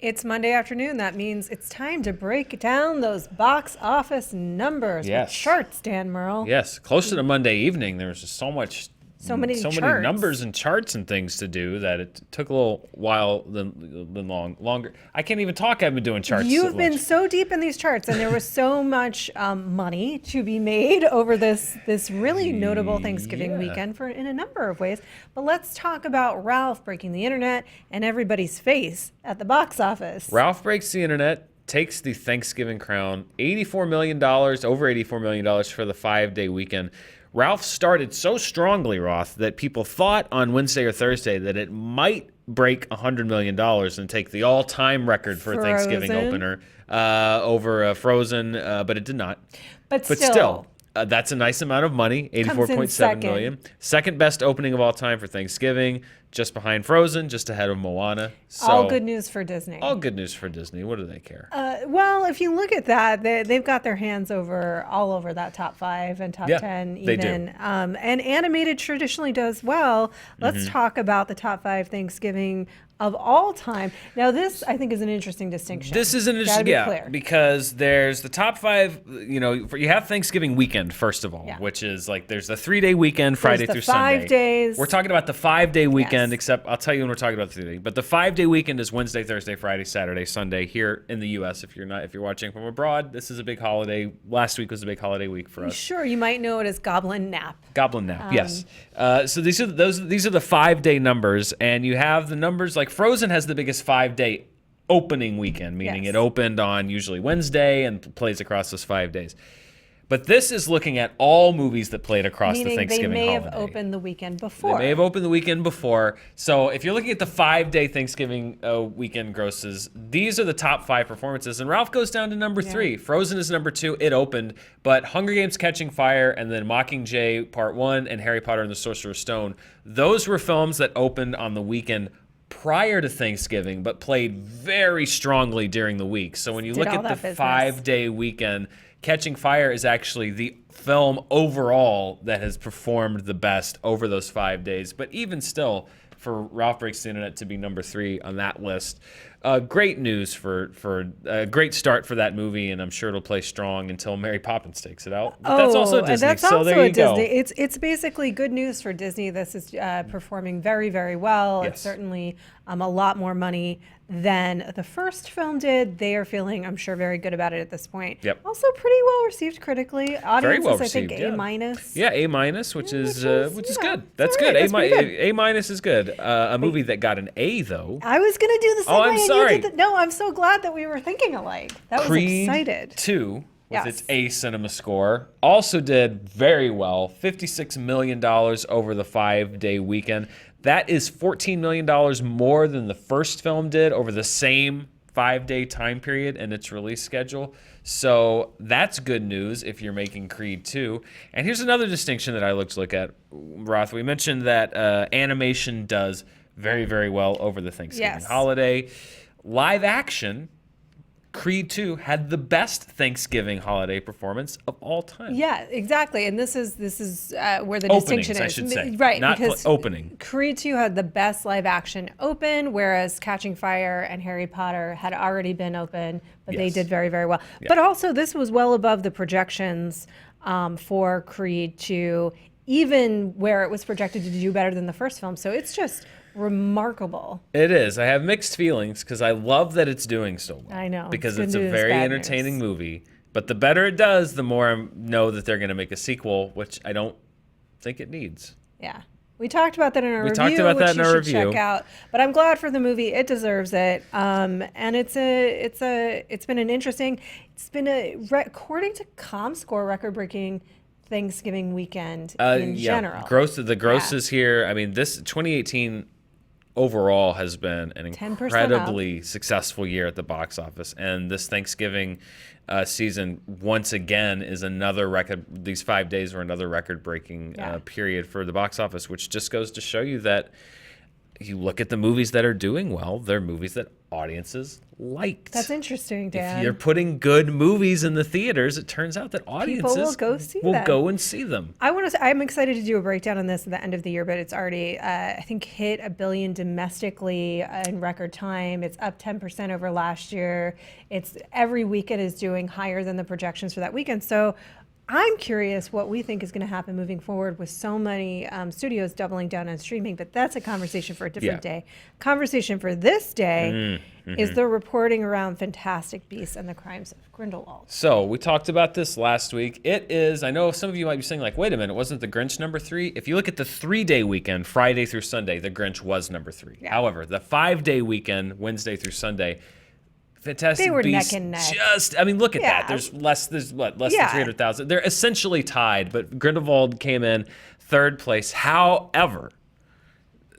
It's Monday afternoon. That means it's time to break down those box office numbers. Yes. With charts, Dan Murrell. Yes, close to the Monday evening, there was just So many charts. numbers and charts and things to do that it took a little while than longer. I can't even talk. I've been doing charts. You've been so deep in these charts, and there was so much money to be made over this really notable Thanksgiving weekend in a number of ways. But let's talk about Ralph breaking the internet and everybody's face at the box office. Ralph breaks the internet, takes the Thanksgiving crown, $84 million, over $84 million for the 5-day weekend. Ralph started so strongly, Roth, that people thought on Wednesday or Thursday that it might break $100 million and take the all-time record for a Thanksgiving opener over Frozen, but it did not. But still that's a nice amount of money, $84.7 million. Second best opening of all time for Thanksgiving, just behind Frozen, just ahead of Moana. So, all good news for Disney. All good news for Disney. What do they care? Well, if you look at that, they've got their hands all over that top 5 and top 10 even. They do. And animated traditionally does well. Let's talk about the top 5 Thanksgiving of all time. Now, this, I think, is an interesting distinction. This is an interesting, because there's the top 5, you have Thanksgiving weekend, first of all, which is like there's the 3-day weekend, Friday through Sunday. 5 days. We're talking about the 5-day weekend, except I'll tell you when we're talking about the 3-day. But the 5-day weekend is Wednesday, Thursday, Friday, Saturday, Sunday here in the U.S. If you're watching from abroad, this is a big holiday. Last week was a big holiday week for us. Sure, you might know it as Goblin Nap. Goblin Nap, yes. So these are the 5-day numbers, and you have the numbers like Frozen has the biggest 5-day opening weekend, meaning it opened on usually Wednesday and plays across those 5 days. But this is looking at all movies that played across the Thanksgiving holiday. They may have opened the weekend before. They may have opened the weekend before. So if you're looking at the 5-day Thanksgiving weekend grosses, these are the top 5 performances. And Ralph goes down to number 3. Frozen is number 2. It opened. But Hunger Games Catching Fire and then Mockingjay Part 1 and Harry Potter and the Sorcerer's Stone, those were films that opened on the weekend prior to Thanksgiving, but played very strongly during the week. So when you look at the 5-day weekend, Catching Fire is actually the film overall that has performed the best over those 5 days. But even still, for Ralph Breaks the Internet to be number 3 on that list, great news for a great start for that movie, and I'm sure it'll play strong until Mary Poppins takes it out. But that's also Disney. That's so also there you Disney. Go. It's basically good news for Disney. This is performing very, very well. Yes. It's certainly a lot more money than the first film did. They are feeling, I'm sure, very good about it at this point. Yep. Also pretty well received critically. Audiences, Very well received, I think, A-. Yeah, A-, which is good. That's right. good. That's pretty good. A- is good. A movie that got an A, though. I was going to do the same way. I'm sorry. No, I'm so glad that we were thinking alike. That was excited. 2, with its A cinema score, also did very well. $56 million over the 5-day weekend. That is $14 million more than the first film did over the same 5-day time period in its release schedule. So that's good news if you're making Creed 2. And here's another distinction that I look at, Roth. We mentioned that animation does very, very well over the Thanksgiving holiday. Live action, Creed 2 had the best Thanksgiving holiday performance of all time. Yeah, exactly. And this is where the distinction is. I should say. Right, not because opening. Creed 2 had the best live action open, whereas Catching Fire and Harry Potter had already been open, but they did very, very well. Yeah. But also, this was well above the projections for Creed 2, even where it was projected to do better than the first film. So it's just remarkable. It is. I have mixed feelings because I love that it's doing so well. I know. Because it's a very entertaining movie. But the better it does, the more I know that they're going to make a sequel, which I don't think it needs. Yeah. We talked about that in our review, talked about that in our review. Check out. But I'm glad for the movie. It deserves it. And it's been an interesting, according to ComScore, record-breaking Thanksgiving weekend in general. The grosses here. I mean, this 2018 overall has been an incredibly successful year at the box office, and this Thanksgiving season once again is another record. These 5 days were another record-breaking period for the box office, which just goes to show you that you look at the movies that are doing well, they're movies that audiences liked. That's interesting, Dan. If you're putting good movies in the theaters, it turns out that audiences will go see them. I'm excited to do a breakdown on this at the end of the year, but it's already, I think, hit $1 billion domestically in record time. It's up 10% over last year. It's every weekend is doing higher than the projections for that weekend. So I'm curious what we think is going to happen moving forward with so many studios doubling down on streaming, but that's a conversation for a different day. Conversation for this day is the reporting around Fantastic Beasts and the Crimes of Grindelwald. So we talked about this last week. It is, I know some of you might be saying like, wait a minute, wasn't The Grinch number 3? If you look at the 3-day weekend, Friday through Sunday, The Grinch was number 3. Yeah. However, the 5-day weekend, Wednesday through Sunday, Fantastic Beasts, neck and neck. Look at that. There's less than 300,000. They're essentially tied, but Grindelwald came in 3rd place. However,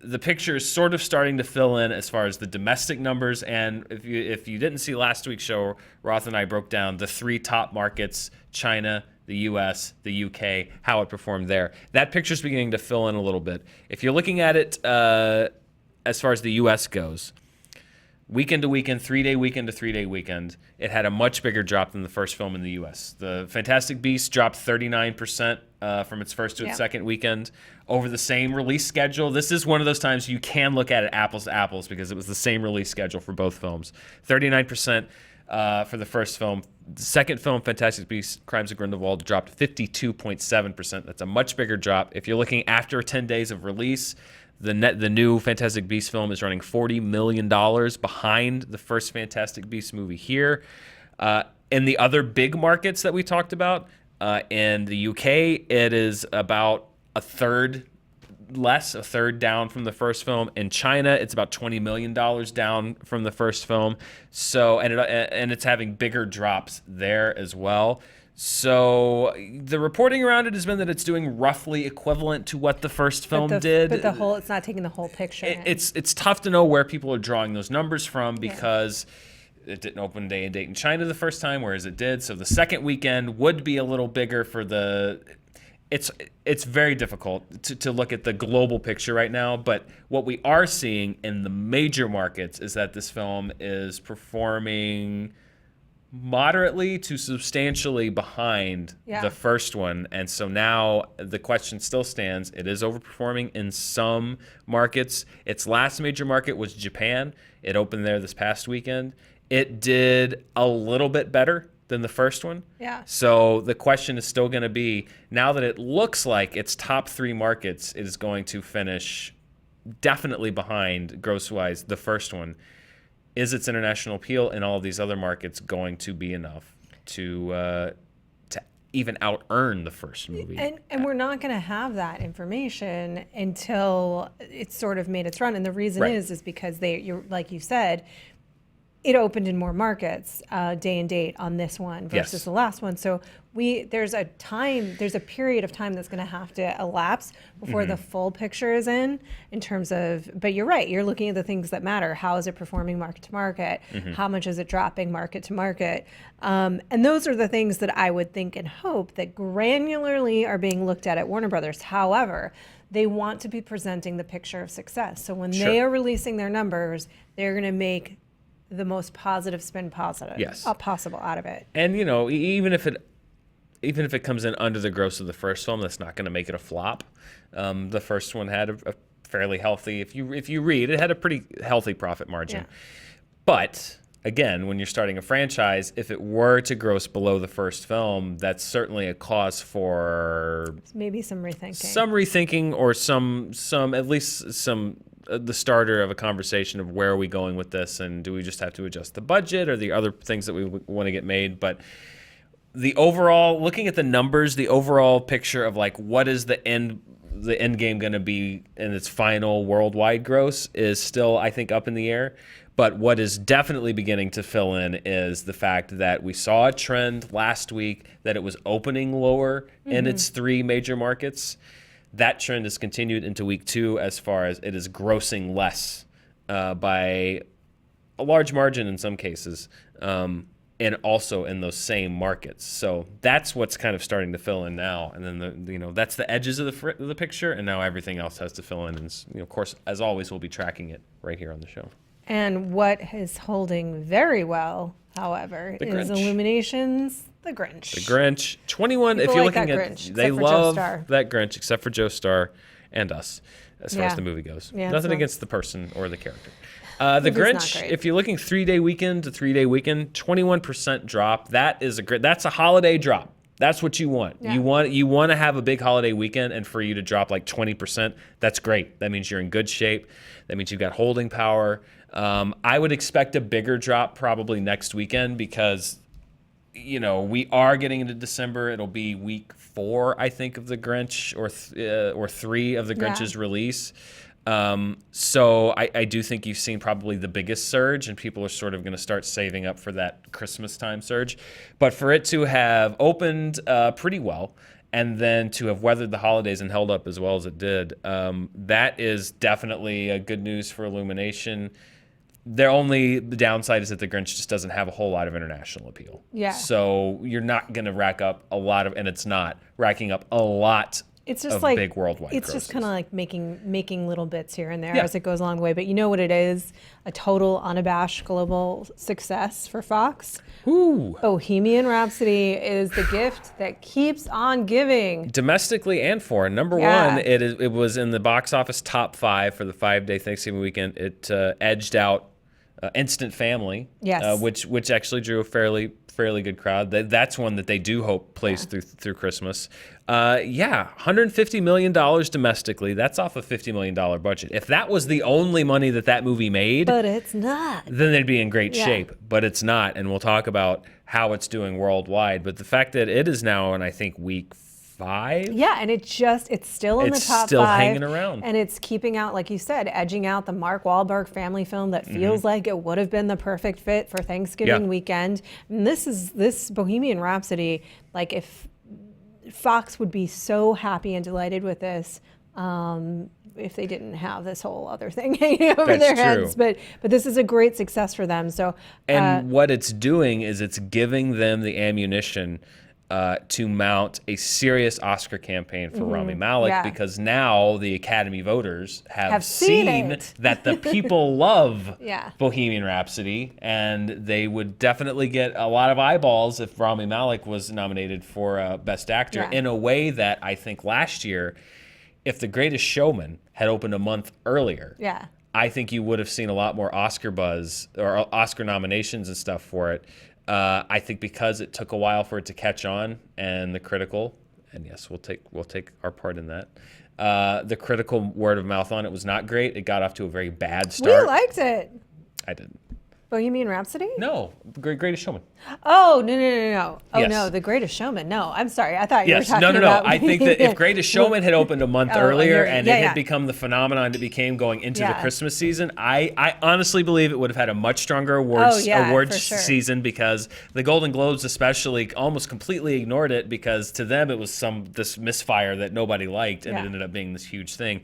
the picture is sort of starting to fill in as far as the domestic numbers. And if you didn't see last week's show, Roth and I broke down the 3 top markets: China, the US, the UK, how it performed there. That picture's beginning to fill in a little bit. If you're looking at it as far as the US goes, weekend to weekend, 3-day weekend to 3-day weekend, it had a much bigger drop than the first film in the U.S. The Fantastic Beasts dropped 39% from its first to its second weekend over the same release schedule. This is one of those times you can look at it apples to apples because it was the same release schedule for both films. 39% for the first film. The second film, Fantastic Beasts: Crimes of Grindelwald, dropped 52.7%. That's a much bigger drop. If you're looking after 10 days of release, the new Fantastic Beasts film is running $40 million behind the first Fantastic Beasts movie here. In the other big markets that we talked about, in the UK, it is about a third down from the first film. In China, it's about $20 million down from the first film. So, and it's having bigger drops there as well. So the reporting around it has been that it's doing roughly equivalent to what the first film did. But it's not taking the whole picture. It's tough to know where people are drawing those numbers from because it didn't open day and date in China the first time, whereas it did. So the second weekend would be a little bigger for the. It's very difficult to look at the global picture right now, but what we are seeing in the major markets is that this film is performing moderately to substantially behind the first one. And so now the question still stands. It is overperforming in some markets. Its last major market was Japan. It opened there this past weekend. It did a little bit better than the first one. Yeah. So the question is still going to be, now that it looks like its top 3 markets is going to finish definitely behind gross-wise the first one, is its international appeal in all of these other markets going to be enough to even out-earn the first movie? And we're not going to have that information until it's sort of made its run. And the reason is because you're like you said, it opened in more markets day and date on this one versus the last one. So there's a period of time that's going to have to elapse before the full picture is in terms of, but you're right, you're looking at the things that matter. How is it performing market to market? How much is it dropping market to market? And those are the things that I would think and hope that granularly are being looked at Warner Brothers. However, they want to be presenting the picture of success. So when they are releasing their numbers, they're going to make the most positive spin possible out of it. And even if it comes in under the gross of the first film, that's not going to make it a flop. The first one had a fairly healthy, if you read, it had a pretty healthy profit margin. But again, when you're starting a franchise, if it were to gross below the first film, that's certainly a cause for maybe some rethinking, or at least some the starter of a conversation of where are we going with this, and do we just have to adjust the budget or the other things that we want to get made. But the overall, looking at the numbers, the overall picture of like what is the end game going to be in its final worldwide gross is still, I think, up in the air. But what is definitely beginning to fill in is the fact that we saw a trend last week that it was opening lower in its 3 major markets. That trend has continued into week 2 as far as it is grossing less by a large margin in some cases. and also in those same markets. So that's what's kind of starting to fill in now. And then that's the edges of the picture, and now everything else has to fill in. And of course, as always, we'll be tracking it right here on the show. And what is holding very well, however, is Illumination's The Grinch. The Grinch, 21. People if you're like looking that at, Grinch, they except for love Joe Starr. that Grinch, except for Joe Starr and us, as far as the movie goes. Yeah, Nothing against the person or the character. The Grinch, if you're looking 3-day weekend to 3-day weekend, 21% drop. That's a holiday drop. That's what you want. Yeah. You want to have a big holiday weekend, and for you to drop like 20%, that's great. That means you're in good shape. That means you've got holding power. I would expect a bigger drop probably next weekend because, we are getting into December. It'll be week 4, I think, of the Grinch, or 3 of the Grinch's release. So I do think you've seen probably the biggest surge, and people are sort of going to start saving up for that Christmas time surge. But for it to have opened pretty well, and then to have weathered the holidays and held up as well as it did, that is definitely good news for Illumination. The downside is that the Grinch just doesn't have a whole lot of international appeal. Yeah. So you're not going to rack up a lot of, and it's not racking up a lot. It's just of like big worldwide It's grosses. just kind of like making little bits here and there as it goes along the way. But you know what it is? A total unabashed global success for Fox. Ooh. Bohemian Rhapsody is the gift that keeps on giving. Domestically and foreign. Number one, it was in the box office top 5 for the 5-day Thanksgiving weekend. It edged out Instant Family, Yes. which actually drew a fairly good crowd. That's one that they do hope plays through Christmas. $150 million domestically. That's off a $50 million budget. If that was the only money that movie made, But it's not. then they'd be in great shape. But it's not, and we'll talk about how it's doing worldwide. But the fact that it is now in, I think, week 5. Yeah, and it's still in the top 5. It's still hanging around. And it's keeping out, like you said, edging out the Mark Wahlberg family film that feels like it would have been the perfect fit for Thanksgiving weekend. And this Bohemian Rhapsody, like if Fox would be so happy and delighted with this if they didn't have this whole other thing hanging over their heads. But this is a great success for them. So what it's doing is it's giving them the ammunition to mount a serious Oscar campaign for Rami Malek, because now the Academy voters have seen that the people love Bohemian Rhapsody, and they would definitely get a lot of eyeballs if Rami Malek was nominated for Best Actor in a way that I think last year, if The Greatest Showman had opened a month earlier, I think you would have seen a lot more Oscar buzz or Oscar nominations and stuff for it. I think because it took a while for it to catch on, and the critical, and yes, we'll take our part in that. The critical word of mouth on it was not great. It got off to a very bad start. we liked it. I didn't. Bohemian Rhapsody? No, Greatest Showman. Oh, no. Oh, Yes. no, The Greatest Showman. No, I'm sorry. I thought you were talking No. about... I think that if Greatest Showman had opened a month earlier and it had yeah. become the phenomenon it became going into the Christmas season, I honestly believe it would have had a much stronger awards for sure. season, because the Golden Globes especially almost completely ignored it, because to them it was this misfire that nobody liked, and it ended up being this huge thing.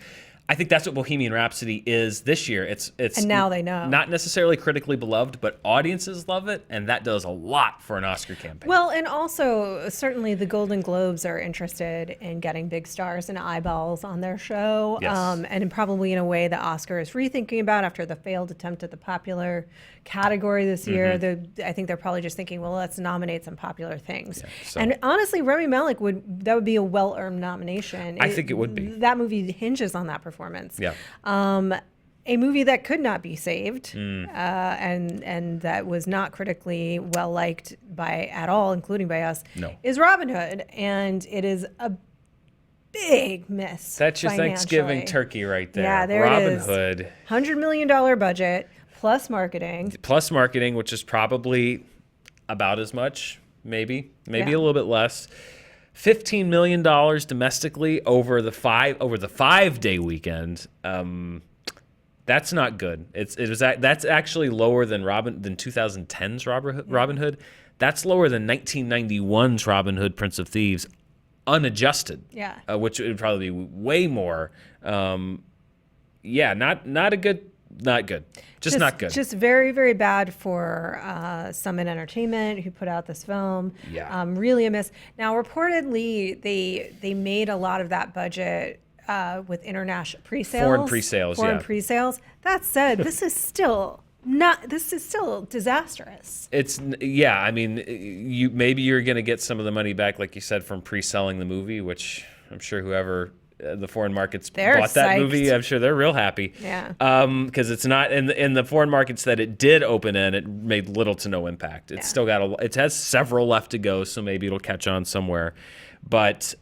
I think that's what Bohemian Rhapsody is this year. It's And now they know. Not necessarily critically beloved, but audiences love it, and that does a lot for an Oscar campaign. Well, and also, certainly the Golden Globes are interested in getting big stars and eyeballs on their show. Yes. And probably in a way the Oscar is rethinking about after the failed attempt at the popular category this year. I think they're probably just thinking, well, let's nominate some popular things. Yeah, and honestly, Rami Malek would be a well-earned nomination. I think it would be. That movie hinges on that performance. Yeah. A movie that could not be saved, and that was not critically well liked at all, including by us, is Robin Hood, and it is a big miss. That's your Thanksgiving turkey right there. Yeah, there Robin it is. Hood. $100 million budget plus marketing. Plus marketing, which is probably about as much, maybe a little bit less. $15 million domestically over the 5-day weekend. That's not good. That's actually lower than 2010's Robin Hood. That's lower than 1991's Robin Hood, Prince of Thieves, unadjusted. Yeah. Which would probably be way more. Not a good not good. Just not good. Just very, very bad for Summit Entertainment, who put out this film. Yeah. Really a miss. Now, reportedly, they made a lot of that budget with international pre-sales. Foreign pre-sales. That said, this is still disastrous. I mean, you're going to get some of the money back, like you said, from pre-selling the movie, which I'm sure whoever the foreign markets bought that movie, I'm sure they're real happy. Yeah. Because it's not in the foreign markets that it did open in, it made little to no impact. It's still got it has several left to go, so maybe it'll catch on somewhere. But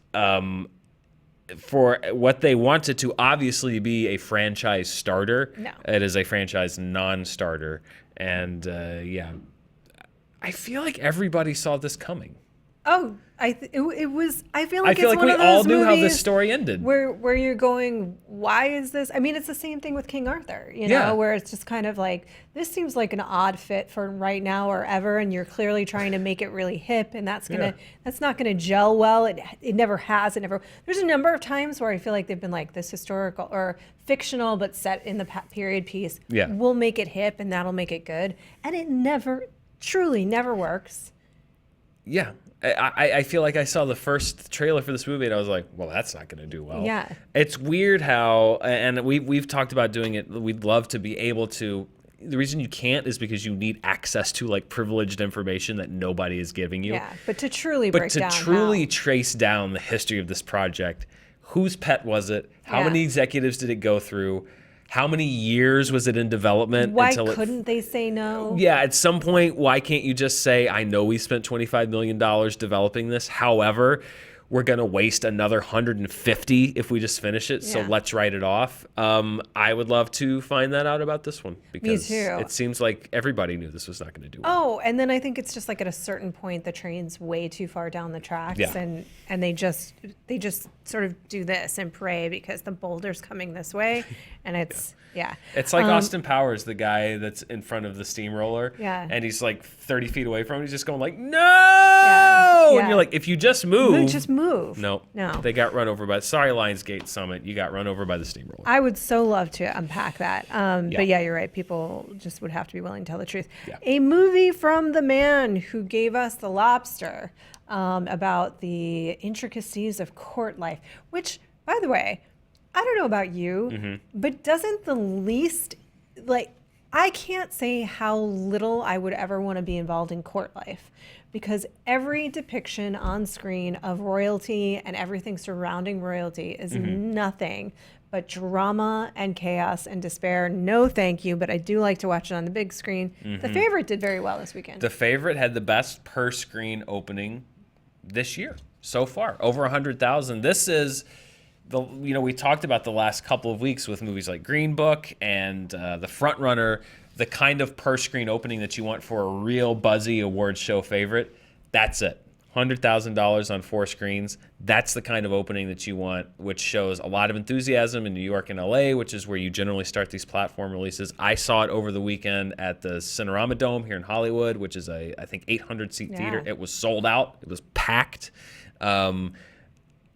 for what they wanted to obviously be a franchise starter, it is a franchise non-starter. And I feel like everybody saw this coming. Oh, it was. I feel like we all knew how this story ended. Where you're going, why is this? I mean, it's the same thing with King Arthur, you know, where it's just kind of like, this seems like an odd fit for right now or ever, and you're clearly trying to make it really hip, and that's not gonna gel well. It never has. There's a number of times where I feel like they've been like, this historical or fictional but set in the period piece. Yeah. We'll make it hip, and that'll make it good, and it truly never works. Yeah. I feel like I saw the first trailer for this movie and I was like, well, that's not going to do well. Yeah. It's weird how, and we've talked about doing it. We'd love to be able to. The reason you can't is because you need access to like privileged information that nobody is giving you. Yeah, but to truly trace down the history of this project, whose pet was it? How many executives did it go through? How many years was it in development? Why couldn't they say no? Yeah, at some point, why can't you just say, I know we spent $25 million developing this. However, we're going to waste another 150 if we just finish it. So let's write it off. I would love to find that out about this one because it seems like everybody knew this was not going to do well. Oh, and then I think it's just like at a certain point, the train's way too far down the tracks and they just sort of do this and pray because the boulder's coming this way. And it's, It's like Austin Powers, the guy that's in front of the steamroller. Yeah. And he's like 30 feet away from him. He's just going like, no! Yeah. And you're like, if you just move. Just move. No. They got run over by, sorry, Lionsgate Summit. You got run over by the steamroller. I would so love to unpack that. But yeah, you're right. People just would have to be willing to tell the truth. Yeah. A movie from the man who gave us The Lobster about the intricacies of court life, which, by the way, I don't know about you, but doesn't the least, like, I can't say how little I would ever want to be involved in court life because every depiction on screen of royalty and everything surrounding royalty is nothing but drama and chaos and despair. No, thank you, but I do like to watch it on the big screen. The Favorite did very well this weekend. The Favorite had the best per screen opening this year so far, over 100,000. This is... we talked about the last couple of weeks with movies like Green Book and The Front Runner, the kind of per screen opening that you want for a real buzzy awards show favorite. That's it. $100,000 on 4 screens. That's the kind of opening that you want, which shows a lot of enthusiasm in New York and LA, which is where you generally start these platform releases. I saw it over the weekend at the Cinerama Dome here in Hollywood, which is I think 800-seat theater. It was sold out. It was packed.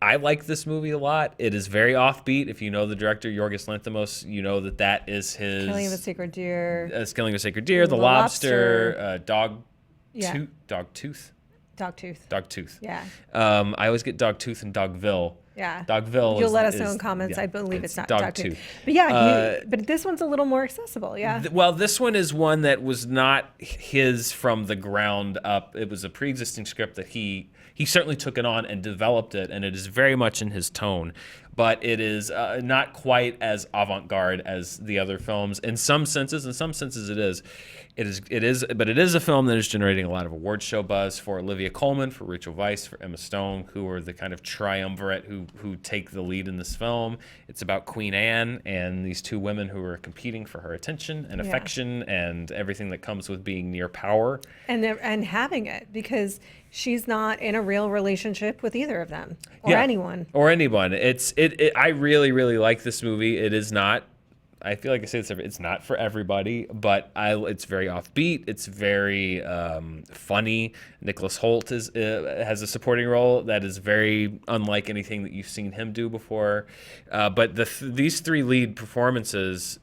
I like this movie a lot. It is very offbeat. If you know the director, Yorgos Lanthimos, you know that is his... Killing of a Sacred Deer. Killing of a Sacred Deer, The Lobster, Dogtooth. Dogtooth. Yeah. I always get Dogtooth and Dogville. Yeah. Dogville. You'll let us know in comments. I believe it's not Dogtooth. But yeah, but this one's a little more accessible. Yeah. Well, this one is one that was not his from the ground up. It was a pre-existing script that he certainly took it on and developed it, and it is very much in his tone. But it is not quite as avant-garde as the other films. In some senses it is. But it is a film that is generating a lot of award show buzz for Olivia Colman, for Rachel Weisz, for Emma Stone, who are the kind of triumvirate who take the lead in this film. It's about Queen Anne and these two women who are competing for her attention and affection and everything that comes with being near power. And having it, because she's not in a real relationship with either of them or anyone. Or anyone. I really, really like this movie. It is not, I feel like I say this it's not for everybody, but it's very offbeat. It's very funny. Nicholas Hoult has a supporting role that is very unlike anything that you've seen him do before. But these 3 lead performances,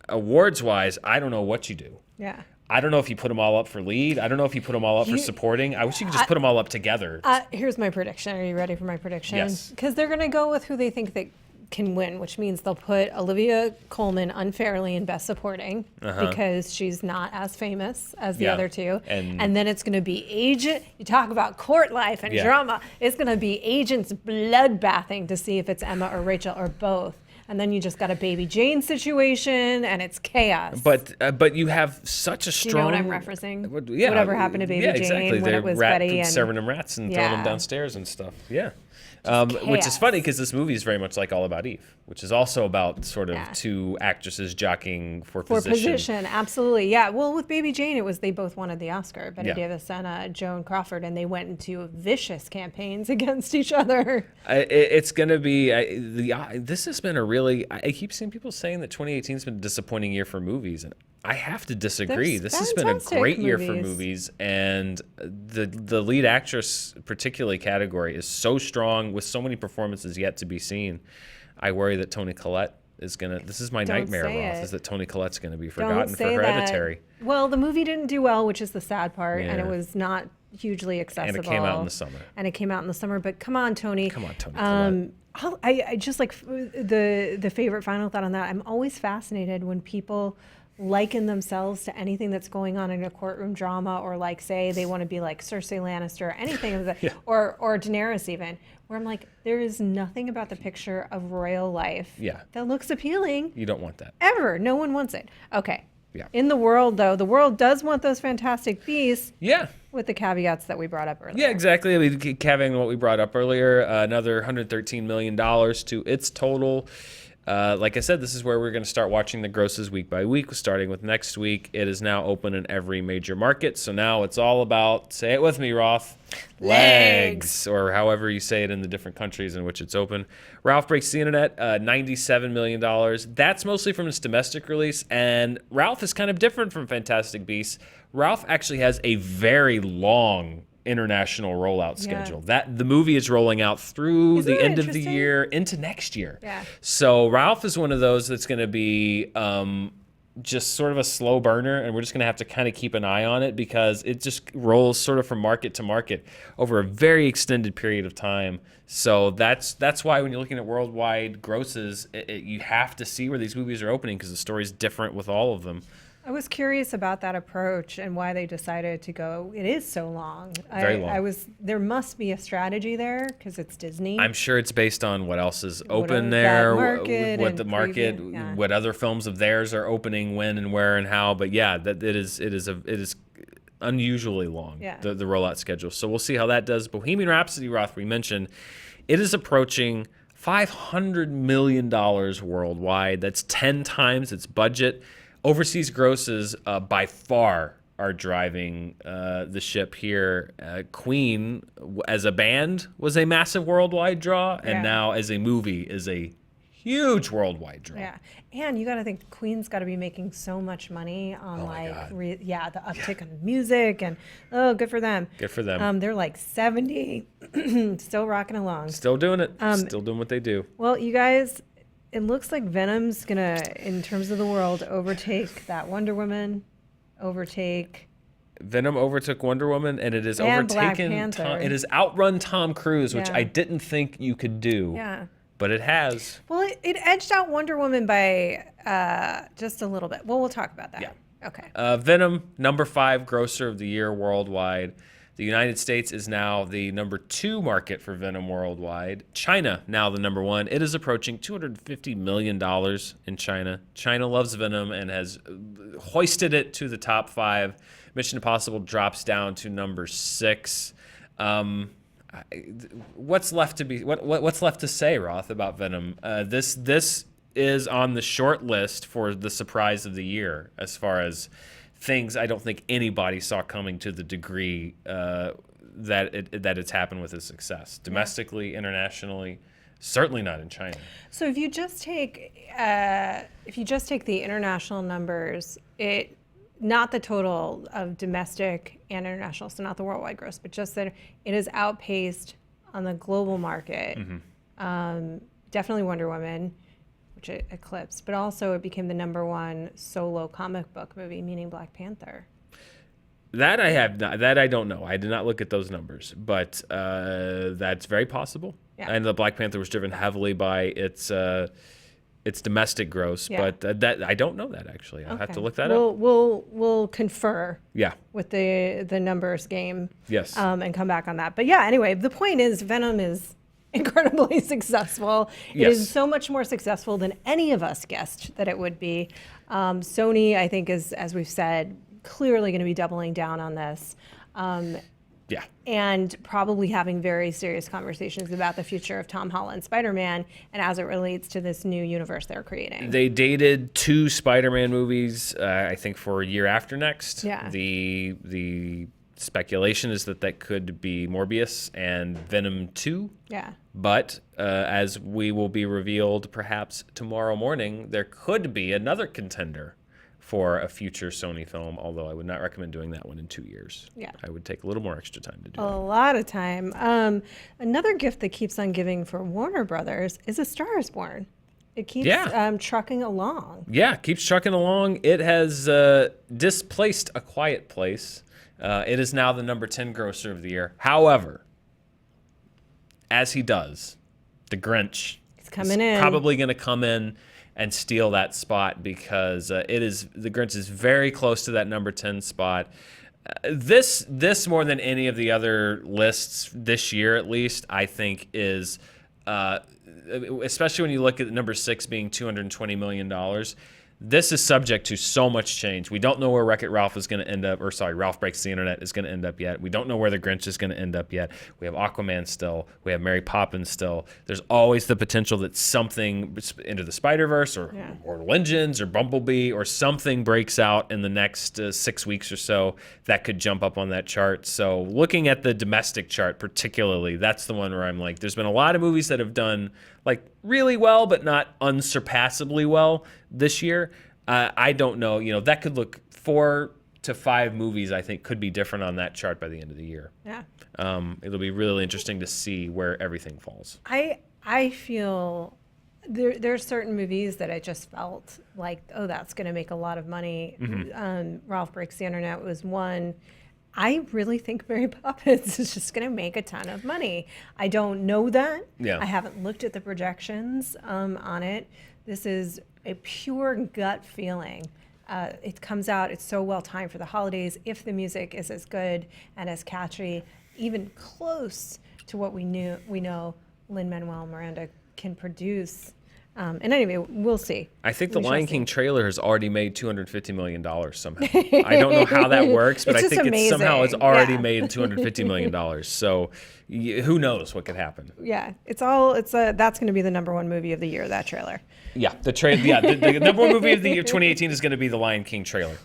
awards-wise, I don't know what you do. Yeah. I don't know if you put them all up for lead. I don't know if you put them all up for supporting. I wish you could just put them all up together. Here's my prediction. Are you ready for my prediction? Yes. Because they're going to go with who they think that can win, which means they'll put Olivia Colman unfairly in Best Supporting because she's not as famous as the other two. And then it's going to be agent. You talk about court life and drama. It's going to be agents bloodbathing to see if it's Emma or Rachel or both. And then you just got a Baby Jane situation, and it's chaos. But you have such a strong. You know what I'm referencing? Yeah, whatever happened to Baby Jane when it was Betty and serving them rats and throwing them downstairs and stuff. Yeah. Which is funny because this movie is very much like All About Eve, which is also about sort of two actresses jockeying for position. Absolutely. Yeah. Well, with Baby Jane, it was they both wanted the Oscar, Betty Davis and Joan Crawford, and they went into vicious campaigns against each other. It's going to be this has been a really. I keep seeing people saying that 2018 has been a disappointing year for movies, and I have to disagree. This has been a great year for movies, and the lead actress, particularly category, is so strong with so many performances yet to be seen. I worry that Toni Collette is gonna. This is my nightmare, Roth, is that Toni Collette's gonna be forgotten for Hereditary. Well, the movie didn't do well, which is the sad part, and it was not hugely accessible. And it came out in the summer. But come on, Toni. Come on, Toni Collette. I just like the favorite final thought on that. I'm always fascinated when people liken themselves to anything that's going on in a courtroom drama, or like say they want to be like Cersei Lannister or anything of that, or Daenerys even, where I'm like, there is nothing about the picture of royal life that looks appealing. You don't want that. Ever. No one wants it. Okay. Yeah. In the world, though, the world does want those fantastic beasts. Yeah. With the caveats that we brought up earlier. Yeah, exactly. I mean, caveating what we brought up earlier, another $113 million to its total. Like I said, this is where we're going to start watching the grosses week by week, starting with next week. It is now open in every major market. So now it's all about, say it with me, Roth, legs, or however you say it in the different countries in which it's open. Ralph breaks the internet, $97 million. That's mostly from its domestic release. And Ralph is kind of different from Fantastic Beasts. Ralph actually has a very long international rollout schedule. That the movie is rolling out through the end of the year into next year. So Ralph is one of those that's going to be just sort of a slow burner, and we're just going to have to kind of keep an eye on it because it just rolls sort of from market to market over a very extended period of time. So that's why when you're looking at worldwide grosses, you have to see where these movies are opening because the story's different with all of them. I was curious about that approach and why they decided to go. It is so long. Very long. There must be a strategy there because it's Disney. I'm sure it's based on what else is open there, what the market, what other films of theirs are opening, when and where and how. But yeah, that it is unusually long. The rollout schedule. So we'll see how that does. Bohemian Rhapsody, Roth, we mentioned, it is approaching $500 million worldwide. That's 10 times its budget. Overseas grosses by far are driving the ship here. Queen, as a band, was a massive worldwide draw, and now as a movie is a huge worldwide draw. Yeah, and you got to think Queen's got to be making so much money on the uptick on music, and good for them. Good for them. They're like 70, still rocking along. Still doing it. Still doing what they do. Well, you guys, it looks like Venom's gonna, in terms of the world, overtake that Wonder Woman, Venom overtook Wonder Woman, and it has overtaken. It has outrun Tom Cruise, which I didn't think you could do. Yeah. But it has. Well, it edged out Wonder Woman by just a little bit. Well, we'll talk about that. Yeah. Okay. Venom, number 5 grosser of the year worldwide. The United States is now the number 2 market for Venom worldwide. China, now the number 1. It is approaching $250 million in China. China loves Venom and has hoisted it to the top 5. Mission Impossible drops down to number 6. What's left to say, Roth, about Venom? This is on the short list for the surprise of the year as far as things I don't think anybody saw coming to the degree that it's happened with its success domestically, internationally, certainly not in China. So if you just take the international numbers, not the total of domestic and international, so not the worldwide gross, but just that it has outpaced on the global market. Definitely Wonder Woman, which it eclipsed, but also it became the #1 solo comic book movie, meaning Black Panther. That I have not, that I don't know. I did not look at those numbers, but that's very possible. Yeah. And the Black Panther was driven heavily by its domestic gross, Yeah. but that I don't know that actually. I'll have to look that up. We'll confer. Yeah. With the numbers game. Yes. And come back on that. But yeah, anyway, the point is Venom is incredibly successful. It Yes. is so much more successful than any of us guessed that it would be. Sony, I think, is, as we've said, clearly going to be doubling down on this. Yeah. And probably having very serious conversations about the future of Tom Holland's Spider-Man and as it relates to this new universe they're creating. They dated 2 Spider-Man movies, I think, for a year after next. Yeah. The speculation is that could be Morbius and Venom 2. Yeah. But as we will be revealed perhaps tomorrow morning, there could be another contender for a future Sony film, although I would not recommend doing that one in 2 years. Yeah. I would take a little more extra time to do A it. lot of time. Another gift that keeps on giving for Warner Brothers is A Star is Born. It keeps trucking along. Yeah, keeps trucking along. It has displaced A Quiet Place. It is now the #10 grosser of the year. However, as he does, the Grinch It's coming in. probably going to come in and steal that spot because the Grinch is very close to that #10 spot. This more than any of the other lists this year, at least, I think is, especially when you look at #6 being $220 million. This is subject to so much change. We don't know where Wreck-It Ralph is going to end up, Ralph Breaks the Internet is going to end up yet. We don't know where The Grinch is going to end up yet. We have Aquaman still. We have Mary Poppins still. There's always the potential that something into the Spider-Verse or Legends or Bumblebee or something breaks out in the next 6 weeks or so that could jump up on that chart. So looking at the domestic chart particularly, that's the one where I'm like, there's been a lot of movies that have done like really well, but not unsurpassably well this year. I don't know. That could look 4 to 5 movies, I think, could be different on that chart by the end of the year. Yeah. It'll be really interesting to see where everything falls. I feel there's certain movies that I just felt like, oh, that's going to make a lot of money. Ralph Breaks the Internet was one. I really think Mary Poppins is just going to make a ton of money. I don't know that. Yeah. I haven't looked at the projections on it. This is a pure gut feeling. It comes out, it's so well timed for the holidays. If the music is as good and as catchy, even close to what we know Lin-Manuel Miranda can produce. And anyway, we'll see. I think the Lion King trailer has already made $250 million somehow. I don't know how that works, but I think somehow it's already made $250 million. So who knows what could happen? Yeah, that's going to be the #1 movie of the year, that trailer. Yeah, the #1 movie of the year 2018 is going to be the Lion King trailer.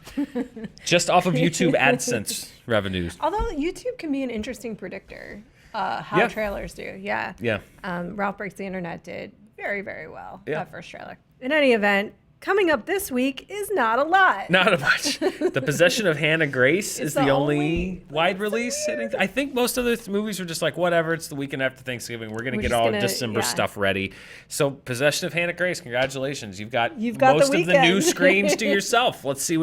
Just off of YouTube AdSense revenues. Although YouTube can be an interesting predictor how trailers do. Yeah. Yeah. Ralph Breaks the Internet did very, very well, Yeah. that first trailer. In any event, coming up this week is not a lot. Not much. The Possession of Hannah Grace is the only wide release. I think most other movies are just like, whatever, it's the weekend after Thanksgiving. We're going to get all December stuff ready. So Possession of Hannah Grace, congratulations. You've got most of the new screens to yourself. Let's see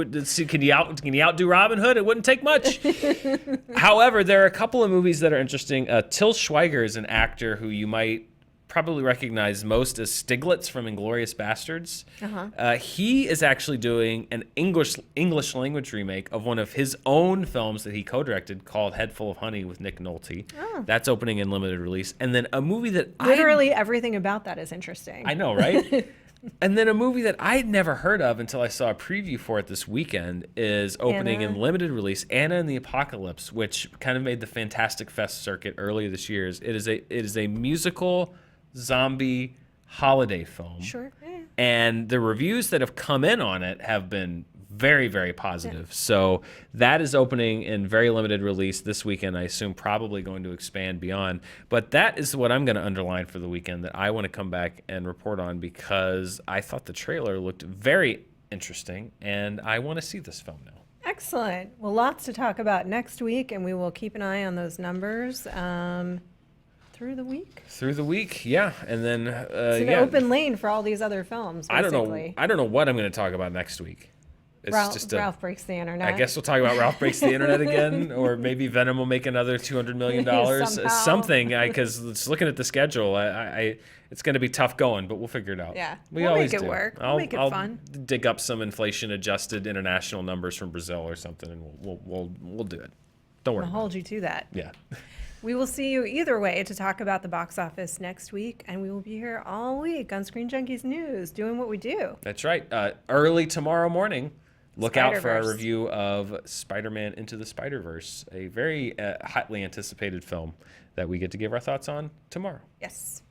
can you outdo Robin Hood? It wouldn't take much. However, there are a couple of movies that are interesting. Till Schweiger is an actor who you might probably recognize most as Stiglitz from Inglourious Bastards. He is actually doing an English language remake of one of his own films that he co-directed called Head Full of Honey with Nick Nolte. That's opening in limited release. And then a movie that literally everything about that is interesting. I know, right? And then a movie that I'd never heard of until I saw a preview for it this weekend is opening in limited release, Anna and the Apocalypse, which kind of made the Fantastic Fest circuit earlier this year. It is a musical zombie holiday film. Sure. Yeah. And the reviews that have come in on it have been very, very positive. Yeah. So that is opening in very limited release this weekend. I assume probably going to expand beyond. But that is what I'm going to underline for the weekend that I want to come back and report on because I thought the trailer looked very interesting and I want to see this film now. Excellent. Well, lots to talk about next week and we will keep an eye on those numbers. through the week. Through the week, yeah, and then It's an open lane for all these other films. Basically. I don't know what I'm going to talk about next week. It's Ralph breaks the internet. I guess we'll talk about Ralph breaks the internet again, or maybe Venom will make another $200 million. Something, because just looking at the schedule, it's going to be tough going, but we'll figure it out. Yeah, we'll always make it work. We'll make it fun. I'll dig up some inflation-adjusted international numbers from Brazil or something, and we'll do it. Don't worry. I'll hold you to that. Yeah. We will see you either way to talk about the box office next week, and we will be here all week on Screen Junkies News, doing what we do. That's right. Early tomorrow morning. Look out for our Spider-Verse. review of Spider-Man Into the Spider-Verse, a very hotly anticipated film that we get to give our thoughts on tomorrow. Yes.